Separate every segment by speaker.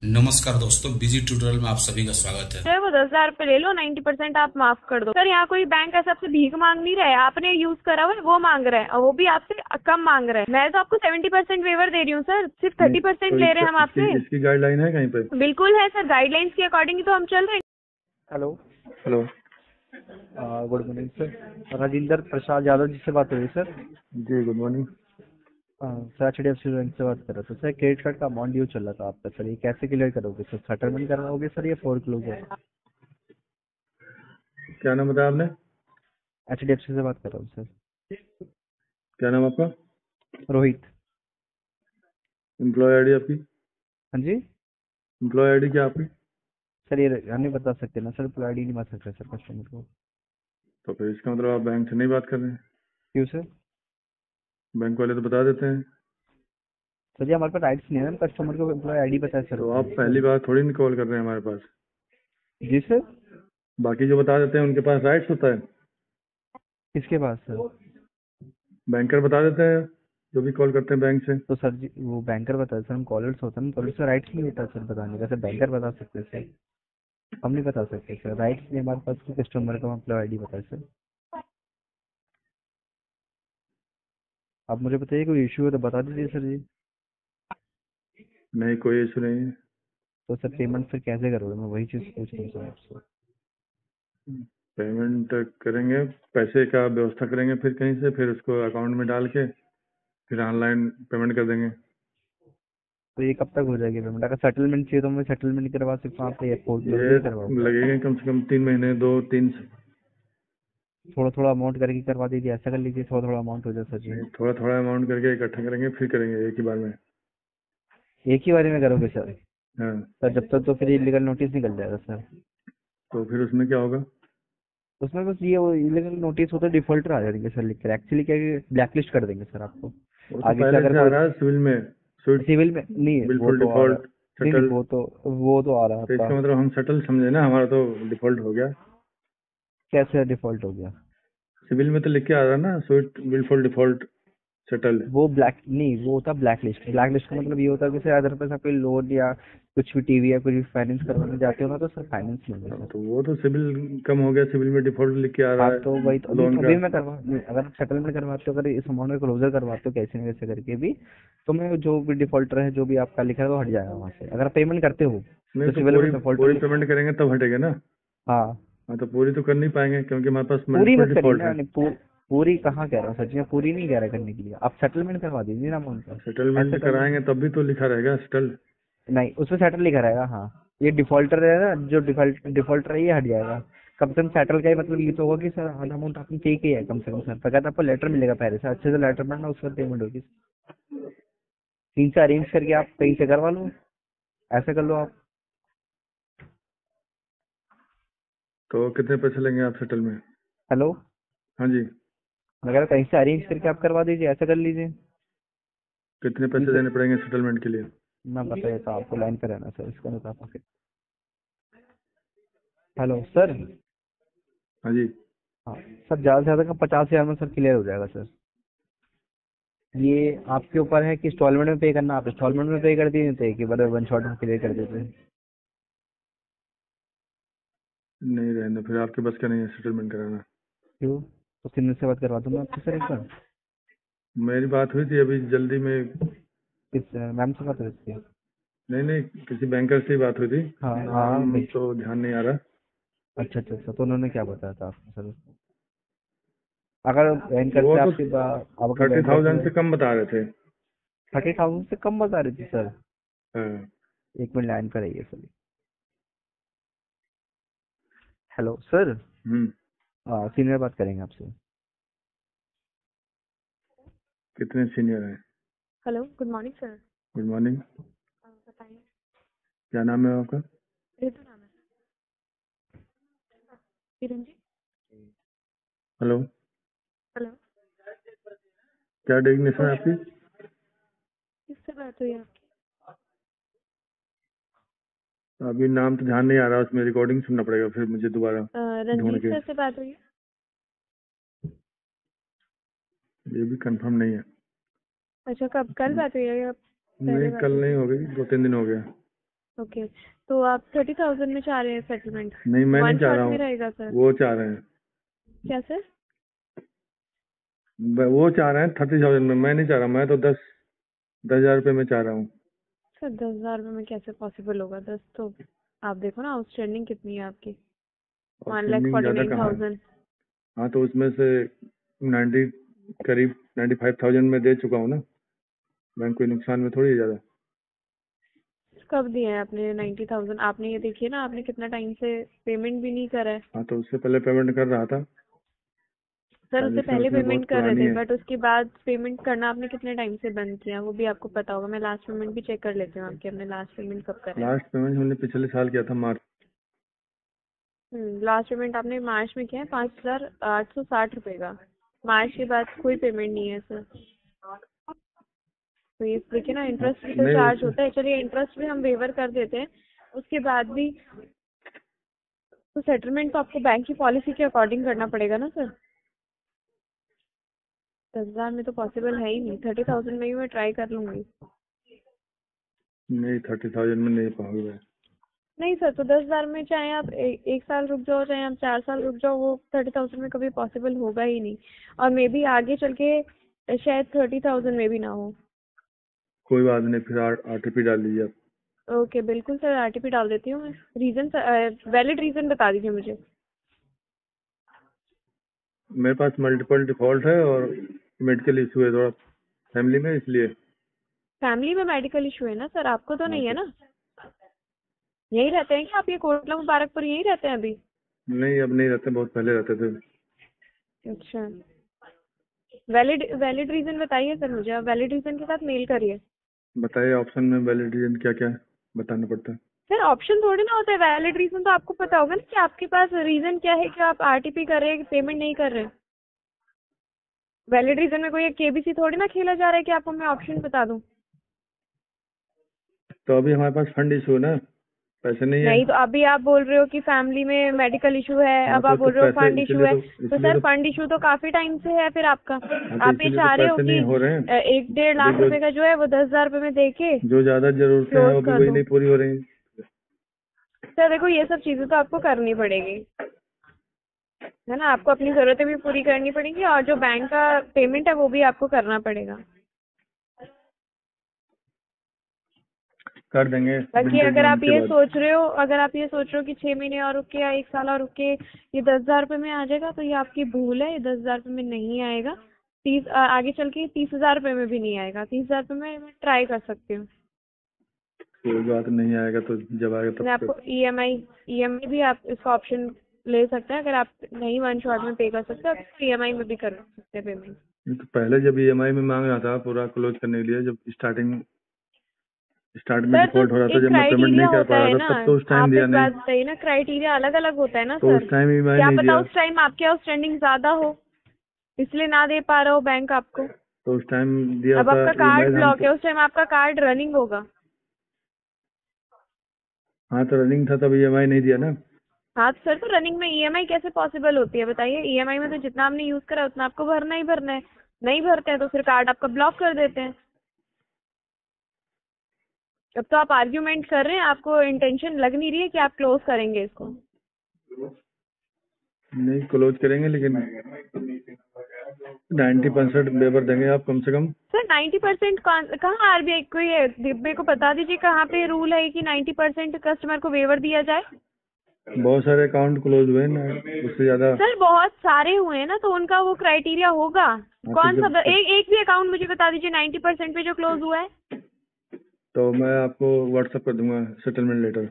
Speaker 1: नमस्कार दोस्तों, busy tutorial में आप सभी का स्वागत है।
Speaker 2: सर वो 10,000 रुपए ले लो, 90% आप माफ कर दो। सर यहाँ कोई बैंक ऐसा आपसे भीख मांग नहीं रहा है, आपने यूज करा हुआ है वो मांग रहा है, और वो भी आपसे कम मांग रहा है। मैं तो आपको 70% वेवर दे रही हूँ सर, सिर्फ
Speaker 3: नहीं
Speaker 2: 30%
Speaker 3: तो
Speaker 2: ले रहे हैं हम आपसे।
Speaker 3: इसकी गाइडलाइन है कहीं पे?
Speaker 2: बिल्कुल है सर, गाइडलाइंस के अकॉर्डिंग ही तो हम चल रहे हैं।
Speaker 4: Hello.
Speaker 3: Hello.
Speaker 4: Good morning sir, Rajendra Prasad Yadav ji से बात हो रही है सर?
Speaker 3: जी good morning.
Speaker 4: Sir HDFC bank से बात कर रहा था सर। क्रेडिट कार्ड का अमाउंट ड्यू चल रहा था आपका सर, ये कैसे क्लियर करोगे सर? सेटलमेंट करवाओगे सर या फोर क्लोजर?
Speaker 3: क्या नाम बताया आपने?
Speaker 4: एचडीएफसी से बात कर रहा हूँ सर।
Speaker 3: क्या नाम आपका?
Speaker 4: रोहित।
Speaker 3: एम्प्लॉय आईडी आपकी?
Speaker 4: हाँ जी
Speaker 3: एम्प्लॉय आईडी क्या आपकी?
Speaker 4: सर, ये हम नहीं बता सकते ना सर, प्लाईडी नहीं बता सकते सर कस्टमर को।
Speaker 3: तो फिर इसका मतलब आप बैंक से नहीं बात कर रहे हैं?
Speaker 4: क्यों सर?
Speaker 3: बैंक वाले तो बता देते हैं।
Speaker 4: सर जी हमारे पास राइट्स नहीं है ना कस्टमर को एम्प्लॉय आईडी बताए सर
Speaker 3: तो आप
Speaker 4: सर।
Speaker 3: पहली बार थोड़ी ना कॉल कर रहे हैं हमारे पास।
Speaker 4: जी सर।
Speaker 3: बाकी जो बता देते हैं उनके पास राइट्स होता है।
Speaker 4: किसके पास सर?
Speaker 3: बैंकर बता देते हैं जो भी कॉल करते हैं बैंक से।
Speaker 4: तो सर जी वो बैंकर बताए सर, हम कॉलर्स होते हैं, कॉलर्स का राइट्स नहीं होता सर बताने का। सर बैंकर बता सकते हैं सर, हम नहीं बता सकते सर। राइट्स नहीं हमारे पास कि कस्टमर का एम्प्लॉय आईडी बताए सर। आप मुझे बताइए कोई इशू है तो बता दीजिए सर जी।
Speaker 3: नहीं, कोई इशू नहीं है।
Speaker 4: तो सर पेमेंट फिर कैसे करोगे? मैं वही चीज़ पूछ रहा हूँ सर आपसे।
Speaker 3: पेमेंट करेंगे, पैसे का व्यवस्था करेंगे फिर कहीं से, फिर उसको अकाउंट में डाल के फिर ऑनलाइन पेमेंट कर देंगे।
Speaker 4: तो ये कब तक हो जाएगी पेमेंट? अगर सेटलमेंट चाहिए तो मैं सेटलमेंट करवा सकता हूँ आपसे, या फोर क्लोजर
Speaker 3: ये
Speaker 4: ही करवाऊंगा?
Speaker 3: लगेंगे कम से कम 3 महीने, 2 3।
Speaker 4: थोड़ा थोड़ा अमाउंट करके करवा दीजिए, ऐसा कर लीजिए थोड़ा थोड़ा अमाउंट हो जाए सर जी।
Speaker 3: नहीं, थोड़ा थोड़ा अमाउंट करके इकट्ठा करेंगे फिर करेंगे एक ही बार में।
Speaker 4: एक ही बारे में करोगे सर?
Speaker 3: हाँ।
Speaker 4: सर जब तक तो फिर इलीगल नोटिस निकल जाएगा सर।
Speaker 3: तो फिर उसमें क्या होगा?
Speaker 4: उसमें बस ये वो इलीगल नोटिस होता है, डिफॉल्टर आ जाएंगे सर लिख कर। एक्चुअली क्या है, ब्लैक लिस्ट कर देंगे सर आपको।
Speaker 3: वो तो
Speaker 4: आगे से
Speaker 3: पहले
Speaker 4: अगर
Speaker 3: से आ
Speaker 4: कोई
Speaker 3: रहा है सिविल में। स्विट,
Speaker 4: सिविल में नहीं, वो
Speaker 3: बिल्कुल
Speaker 4: तो आ रहा है।
Speaker 3: डिफॉल्ट,
Speaker 4: नहीं नहीं,
Speaker 3: सेटल।
Speaker 4: वो तो आ रहा है
Speaker 3: तो
Speaker 4: आपका।
Speaker 3: इसका मतलब हम सेटल समझे ना, हमारा तो डिफॉल्ट हो गया।
Speaker 4: कैसे डिफॉल्ट हो गया?
Speaker 3: सिविल में तो लिख के आ रहा है ना, स्विट बिल्कुल डिफॉल्ट सेटल।
Speaker 4: वो ब्लैक नहीं, वो होता ब्लैक लिस्ट। ब्लैक लिस्ट का मतलब ये होता है कि सर अगर पैसा कोई लोन या कुछ भी टीवी या कुछ भी फाइनेंस करवाने जाते हो ना, तो सर फाइनेंस लेंगे
Speaker 3: हाँ,
Speaker 4: सर।
Speaker 3: तो वो तो सिविल कम हो गया, सिविल में डिफॉल्ट लिख के आ रहा
Speaker 4: हाँ तो वही तो,
Speaker 3: है
Speaker 4: अभी
Speaker 3: लोन का।
Speaker 4: अभी मैं करवा नहीं, अगर सेटलमेंट करवाते हो, अगर इस अमाउंट में क्लोजर करवाते हो कैसे न कैसे करके भी, तो मैं जो भी डिफॉल्टर है जो भी आपका लिखा है वो हट जाएगा वहाँ से, अगर पेमेंट करते हो।
Speaker 3: नहीं
Speaker 4: जो
Speaker 3: तो
Speaker 4: सिविल में
Speaker 3: पूरी
Speaker 4: डिफॉल्टर
Speaker 3: पूरी पेमेंट करेंगे तब हटेगा ना।
Speaker 4: हाँ।
Speaker 3: हाँ, तो पूरी तो कर नहीं पाएंगे क्योंकि हमारे पास
Speaker 4: पूरी
Speaker 3: मल्टीपल
Speaker 4: मत करिए
Speaker 3: डिफॉल्ट
Speaker 4: ना,
Speaker 3: है।
Speaker 4: नहीं, पूरी कहाँ कह रहा हूँ सर जी, मैं पूरी नहीं कह रहा करने के लिए। आप सेटलमेंट करवा दीजिए ना अमाउंट का। ऐसे
Speaker 3: सेटलमेंट
Speaker 4: कर लो।
Speaker 3: कराएंगे तब भी तो लिखा रहेगा सेटल।
Speaker 4: नहीं, उसमें सेटल लिखा रहेगा हाँ। ये डिफॉल्टर है ना, जो डिफॉल्टर है ये हट जाएगा। कम से कम सेटल का ही मतलब ये तो होगा कि सर आधा अमाउंट आपने पे किया है कम से कम सर, बकायदा आपको लेटर मिलेगा पहले से, अच्छे से लेटर बनना, उसका पेमेंट होगी। 3 से अरेंज करके आप कहीं से करवा लो, ऐसा कर लो आप।
Speaker 3: तो कितने पैसे लेंगे आप सेटल में?
Speaker 4: हेलो।
Speaker 3: हाँ जी।
Speaker 4: मैं कह रहा हूँ कहीं से अरेंज करके आप करवा दीजिए, ऐसा कर लीजिए।
Speaker 3: कितने
Speaker 4: 3
Speaker 3: पैसे
Speaker 4: से
Speaker 3: देने पड़ेंगे सेटलमेंट के लिए?
Speaker 4: मैं बता देता हूँ आपको, लाइन पे रहना सर, इसका बता पाओगे। Hello sir.
Speaker 3: हाँ जी।
Speaker 4: हाँ सर, ज़्यादा से ज़्यादा का 50,000 में सर क्लियर हो जाएगा सर। ये आपके ऊपर है कि इंस्टॉलमेंट में पे करना, आप इंस्टॉलमेंट में पे कर दिए थे कि बड़े वन शॉट में क्लियर कर देते?
Speaker 3: नहीं रहने, फिर आपके बस का नहीं है सेटलमेंट कराना।
Speaker 4: क्यों? तो सिमरन से बात करवा दूँ मैं आपसे सर एक बार।
Speaker 3: मेरी बात हुई थी अभी जल्दी में।
Speaker 4: किस मैम से बात हो रही थी?
Speaker 3: नहीं नहीं, किसी बैंकर से ही बात हुई थी।
Speaker 4: हाँ हाँ
Speaker 3: नाम
Speaker 4: भाई।
Speaker 3: तो ध्यान नहीं आ रहा।
Speaker 4: अच्छा अच्छा अच्छा, तो उन्होंने क्या बताया था आपको सर? अगर बैंकर
Speaker 3: वो
Speaker 4: से
Speaker 3: तो
Speaker 4: आपकी बात, अब अगर बैंकर
Speaker 3: 30,000
Speaker 4: से
Speaker 3: से कम बता रहे थे।
Speaker 4: 30,000 से कम बता रही थी सर?
Speaker 3: हाँ।
Speaker 4: एक मिनट लाइन पर रहिए sir. Hello sir.
Speaker 3: Hmm.
Speaker 4: Senior बात करेंगे आपसे।
Speaker 3: कितने सीनियर हैं?
Speaker 2: Hello, good morning sir.
Speaker 3: Good morning.
Speaker 2: बताइए।
Speaker 3: क्या नाम है आपका?
Speaker 2: ऋतु नाम है। किरण जी।
Speaker 3: हेलो।
Speaker 2: हेलो।
Speaker 3: क्या डेजिग्नेशन है आपकी?
Speaker 2: किससे बात हुई आपकी?
Speaker 3: अभी नाम तो ध्यान नहीं आ रहा, उसमें रिकॉर्डिंग सुनना पड़ेगा फिर मुझे दोबारा ढूंढ
Speaker 2: रंजीत
Speaker 3: के।
Speaker 2: सर से बात हुई है।
Speaker 3: ये भी कंफर्म नहीं है।
Speaker 2: अच्छा, कब कल बात हुई है या पहले
Speaker 3: नहीं,
Speaker 2: बात
Speaker 3: कल
Speaker 2: हुई
Speaker 3: नहीं
Speaker 2: थी?
Speaker 3: हो गई, 2 3 दिन हो गए।
Speaker 2: ओके, तो आप 30,000 में चाह रहे हैं सेटलमेंट?
Speaker 3: नहीं, मैं नहीं
Speaker 2: वन
Speaker 3: चाह
Speaker 2: शॉट
Speaker 3: रहा
Speaker 2: में
Speaker 3: हूँ,
Speaker 2: रहेगा सर?
Speaker 3: वो चाह रहे हैं।
Speaker 2: क्या सर?
Speaker 3: वो चाह रहे हैं 30,000 में, मैं नहीं चाह रहा, मैं तो 10,000 रुपये में चाह रहा हूँ।
Speaker 2: सर 10,000 में कैसे पॉसिबल होगा? 10 तो आप देखो ना, आउटस्टैंडिंग कितनी है आपकी?
Speaker 3: और स्टैंडिंग ज़्यादा कहाँ है?
Speaker 2: 1,49,000।
Speaker 3: हाँ, तो उसमें से 90 करीब 95,000 में दे चुका हूँ ना, बैंक कोई नुकसान में थोड़ी है ज़्यादा।
Speaker 2: कब दिए हैं आपने 90,000? आपने ये देखिए ना, आपने कितना टाइम से पेमेंट भी नहीं करा है।
Speaker 3: हाँ, तो उससे पहले पेमेंट कर रहा था।
Speaker 2: सर उससे
Speaker 3: ट्रांजेक्शन
Speaker 2: पहले
Speaker 3: उसमें
Speaker 2: पेमेंट
Speaker 3: बहुत
Speaker 2: कर रहे
Speaker 3: पुरानी
Speaker 2: थे,
Speaker 3: है।
Speaker 2: बट उसके बाद पेमेंट करना आपने कितने टाइम से बंद किया वो भी आपको पता होगा। मैं लास्ट पेमेंट भी चेक कर लेती हूँ आपके, हमने लास्ट पेमेंट कब करा है।
Speaker 3: लास्ट पेमेंट हमने पिछले साल किया था, मार्च।
Speaker 2: लास्ट पेमेंट आपने मार्च में किया है 5,860 रुपये का। मार्च के बाद कोई पेमेंट नहीं है सर। तो ये देखिए ना, इंटरेस्ट भी तो
Speaker 3: नहीं,
Speaker 2: चार्ज होता है। चलिए इंटरेस्ट भी हम वेवर कर देते हैं, उसके बाद भी तो सेटलमेंट तो आपको बैंक की पॉलिसी के अकॉर्डिंग करना पड़ेगा ना सर। 10,000 में तो पॉसिबल है ही नहीं। 30,000 में ही मैं ट्राई कर लूंगी।
Speaker 3: नहीं 30,000 में नहीं पाऊंगा।
Speaker 2: नहीं सर, तो 10,000 में चाहे आप एक साल रुक जाओ, चाहे आप 4 साल रुक जाओ, वो 30,000 में कभी पॉसिबल होगा ही नहीं। और मे बी आगे चल के शायद 30,000 में भी ना हो।
Speaker 3: कोई बात नहीं, फिर RTP डाल लीजिए आप।
Speaker 2: ओके बिल्कुल सर, RTP डाल देती हूँ मैं। रीजन, वैलिड रीजन बता दीजिए मुझे।
Speaker 3: मेरे पास मल्टीपल डिफॉल्ट है और मेडिकल इशू है थोड़ा फैमिली में, इसलिए।
Speaker 2: फैमिली में मेडिकल इशू है ना सर? आपको तो
Speaker 3: हाँ,
Speaker 2: नहीं है
Speaker 3: तो
Speaker 2: ना? यहीं रहते हैं क्या आप? ये कोटला मुबारकपुर यहीं रहते हैं अभी?
Speaker 3: नहीं, अब नहीं रहते, बहुत पहले रहते थे।
Speaker 2: अच्छा, वैलिड वैलिड रीजन बताइए सर मुझे। आप वैलिड रीजन के साथ मेल करिए।
Speaker 3: बताइए, ऑप्शन में वैलिड रीजन क्या क्या है, बताना पड़ता है।
Speaker 2: सर ऑप्शन थोड़ी ना होता है, वैलिड रीजन तो आपको पता होगा ना कि आपके पास रीजन क्या है कि आप RTP कर रहे हैं, पेमेंट नहीं कर रहे हैं। वैलिड रीजन में कोई KBC थोड़ी ना खेला जा रहा है कि आपको मैं ऑप्शन बता दूं।
Speaker 3: तो अभी हमारे पास फंड इशू है ना, पैसे नहीं है।
Speaker 2: नहीं, तो अभी आप बोल रहे हो कि फैमिली में मेडिकल इशू है,
Speaker 3: हाँ,
Speaker 2: अब आप बोल रहे हो
Speaker 3: पैसे
Speaker 2: फंड इशू
Speaker 3: इसलिए
Speaker 2: है।
Speaker 3: तो
Speaker 2: तो सर फंड इशू तो काफी टाइम से है फिर आपका।
Speaker 3: हाँ, तो
Speaker 2: आप ये
Speaker 3: इसीलिए तो
Speaker 2: चाह रहे हो
Speaker 3: पैसे
Speaker 2: कि
Speaker 3: नहीं हो रहे हैं।
Speaker 2: 1-1.5 लाख रुपए का जो है वो 10,000 रुपए में दे के
Speaker 3: जो ज्यादा जरूरतें हैं
Speaker 2: क्लोज
Speaker 3: वो भी
Speaker 2: कर
Speaker 3: वही
Speaker 2: दो।
Speaker 3: नहीं पूरी हो रही।
Speaker 2: सर देखो, ये सब चीजें तो आपको करनी पड़ेगी, है ना? आपको अपनी जरूरतें भी पूरी करनी पड़ेंगी और जो बैंक का पेमेंट है वो भी आपको करना पड़ेगा।
Speaker 3: कर देंगे
Speaker 2: बाकी
Speaker 3: विंटर
Speaker 2: अगर
Speaker 3: एग्जाम
Speaker 2: आप
Speaker 3: के
Speaker 2: ये
Speaker 3: बाद।
Speaker 2: सोच रहे हो, कि 6 महीने और रुक के या 1 साल और रुक के ये 10,000 रुपये में आ जाएगा, तो ये आपकी भूल है। ये 10,000 रुपये में नहीं आएगा। आगे चल के 30,000 रुपये में भी नहीं आएगा। 30,000 रुपये में मैं ट्राई कर सकती हूँ।
Speaker 3: कोई बात नहीं, आएगा तो जब आएगा
Speaker 2: मैं
Speaker 3: तब
Speaker 2: आपको EMI भी आप इसका ऑप्शन ले सकते हैं। अगर आप नहीं वन शॉट में पे कर सकते, आप EMI में भी कर सकते हैं पेमेंट।
Speaker 3: नहीं तो पहले जब EMI में मांग रहा था पूरा क्लोज करने के लिए, जब स्टार्ट में
Speaker 2: सर तो
Speaker 3: डिफॉल्ट हो रहा था,
Speaker 2: एक
Speaker 3: जब मैं पेमेंट
Speaker 2: क्राइटेरिया
Speaker 3: नहीं कर
Speaker 2: होता
Speaker 3: पा
Speaker 2: है
Speaker 3: रहा
Speaker 2: ना।
Speaker 3: था, तब तो उस टाइम
Speaker 2: आप
Speaker 3: दिया
Speaker 2: एक
Speaker 3: नहीं।
Speaker 2: बात बताइए ना, क्राइटेरिया अलग अलग होता है ना
Speaker 3: तो
Speaker 2: सर।
Speaker 3: उस टाइम EMI
Speaker 2: क्या
Speaker 3: नहीं
Speaker 2: पता
Speaker 3: दिया,
Speaker 2: उस टाइम आपके आउटस्टैंडिंग ज्यादा हो, इसलिए ना दे पा रहा हो बैंक आपको।
Speaker 3: तो उस टाइम दिया
Speaker 2: अब
Speaker 3: होता
Speaker 2: आपका
Speaker 3: EMI
Speaker 2: कार्ड
Speaker 3: हम
Speaker 2: ब्लॉक
Speaker 3: तो।
Speaker 2: है, उस टाइम आपका कार्ड रनिंग होगा।
Speaker 3: हाँ, तो रनिंग था तब EMI नहीं दिया ना।
Speaker 2: हाँ तो सर, तो रनिंग में EMI कैसे पॉसिबल होती है बताइए? EMI में तो जितना आपने यूज करा उतना आपको भरना ही भरना है। नहीं भरते हैं तो फिर कार्ड आपका ब्लॉक कर देते हैं। अब तो आप आर्ग्यूमेंट कर रहे हैं, आपको इंटेंशन लग नहीं रही है कि आप क्लोज करेंगे इसको।
Speaker 3: नहीं क्लोज करेंगे, लेकिन 90% वेवर देंगे आप कम से कम।
Speaker 2: सर 90% कहाँ RBI कोई है? मेरे को बता दीजिए कहाँ पे रूल है कि 90% कस्टमर को वेवर दिया जाए।
Speaker 3: बहुत सारे अकाउंट क्लोज हुए ना, उससे ज्यादा।
Speaker 2: सर बहुत सारे हुए हैं ना, तो उनका वो क्राइटेरिया होगा।
Speaker 3: तो
Speaker 2: कौन सा
Speaker 3: जब
Speaker 2: एक भी अकाउंट मुझे बता दीजिए 90% पे जो क्लोज हुआ है।
Speaker 3: तो मैं आपको व्हाट्सएप कर दूंगा सेटलमेंट लेटर,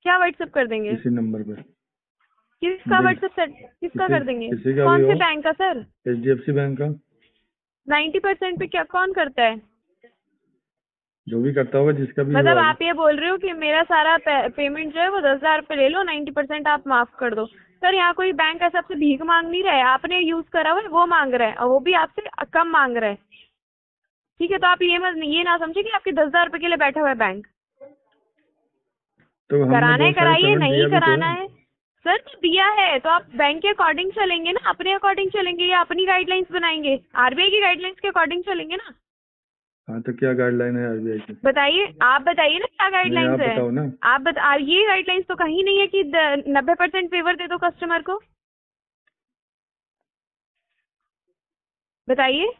Speaker 2: क्या व्हाट्सएप कर देंगे?
Speaker 3: इसी नंबर पे।
Speaker 2: किसका व्हाट्सएप किसका कर देंगे?
Speaker 3: किसी का
Speaker 2: कौन
Speaker 3: भी
Speaker 2: से
Speaker 3: हो,
Speaker 2: बैंक का सर?
Speaker 3: HDFC बैंक का।
Speaker 2: 90% पे क्या कौन करता है?
Speaker 3: जो भी करता होगा, जिसका भी
Speaker 2: मतलब
Speaker 3: हुआ
Speaker 2: आप ये बोल रहे हो कि मेरा सारा पेमेंट जो है वो 10,000 रुपये ले लो, 90% आप माफ कर दो। सर यहाँ कोई बैंक ऐसा आपसे भीख मांग नहीं रहा है। आपने यूज करा हुआ है वो मांग रहा है, और वो भी आपसे कम मांग रहा है। ठीक है, तो आप ये ना समझे कि आपके 10,000 रुपये के लिए बैठा हुआ है बैंक।
Speaker 3: तो हमने
Speaker 2: कराना है
Speaker 3: बहुत सारे
Speaker 2: कराइए,
Speaker 3: पेमेंट
Speaker 2: नहीं
Speaker 3: दिया भी तो
Speaker 2: कराना
Speaker 3: है।
Speaker 2: है सर तो दिया है, तो आप बैंक के अकॉर्डिंग चलेंगे ना, अपने अकॉर्डिंग चलेंगे या अपनी गाइडलाइंस बनाएंगे? RBI की गाइडलाइंस के अकॉर्डिंग चलेंगे ना।
Speaker 3: हाँ तो क्या गाइडलाइन है आरबीआई की?
Speaker 2: बताइए, आप बताइए ना क्या
Speaker 3: नहीं,
Speaker 2: गाइडलाइंस
Speaker 3: आप
Speaker 2: है।
Speaker 3: बताओ ना।
Speaker 2: ये गाइडलाइंस तो कहीं नहीं है कि 90% फेवर दे दो कस्टमर को। बताइए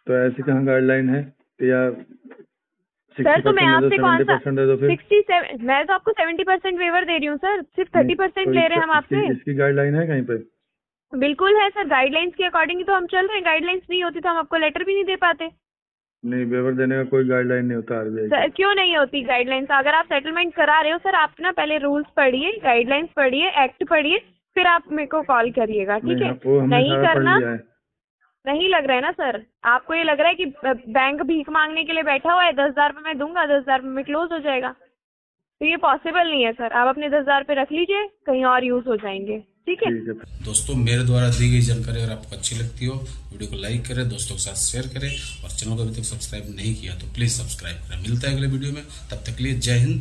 Speaker 3: तो ऐसी कहाँ गाइडलाइन है? या
Speaker 2: सर, तो मैं
Speaker 3: 60% दे दो,
Speaker 2: आपसे कौन सा
Speaker 3: 70% दे दो फिर।
Speaker 2: 67, मैं तो आपको 70% वेवर दे रही हूँ सर, सिर्फ 30%
Speaker 3: तो
Speaker 2: ले रहे हैं हम आपसे।
Speaker 3: इसकी गाइडलाइन है कहीं पे?
Speaker 2: बिल्कुल है सर, गाइडलाइंस के अकॉर्डिंग ही तो हम चल रहे हैं। गाइडलाइंस नहीं होती तो हम आपको लेटर भी नहीं दे पाते।
Speaker 3: नहीं, वेवर देने का कोई गाइडलाइन नहीं होता आरबीआई
Speaker 2: सर क्यों नहीं होती गाइडलाइंस? अगर आप सेटलमेंट करा रहे हो सर, आप ना पहले रूल्स पढ़िए, गाइडलाइंस पढ़िए, एक्ट पढ़िए, फिर आप मेरे को कॉल करिएगा, ठीक है?
Speaker 3: वो हमने
Speaker 2: नहीं
Speaker 3: सारा पढ़
Speaker 2: करना,
Speaker 3: लिया है।
Speaker 2: नहीं लग रहा है ना सर? आपको ये लग रहा है कि बैंक भीख मांगने के लिए बैठा हुआ है, 10,000 रुपये मैं दूंगा, 10,000 रुपये में क्लोज हो जाएगा। तो ये पॉसिबल नहीं है सर। आप अपने 10,000 रुपये रख लीजिए, कहीं और यूज हो जाएंगे, ठीक है?
Speaker 3: ठीक है।
Speaker 1: दोस्तों, मेरे द्वारा दी गई जानकारी अगर आपको अच्छी लगती हो, वीडियो को लाइक करें, दोस्तों के साथ शेयर करें, और चैनल को अभी तक सब्सक्राइब नहीं किया तो प्लीज सब्सक्राइब करें। मिलता है अगले वीडियो में, तब तक के लिए जय हिंद,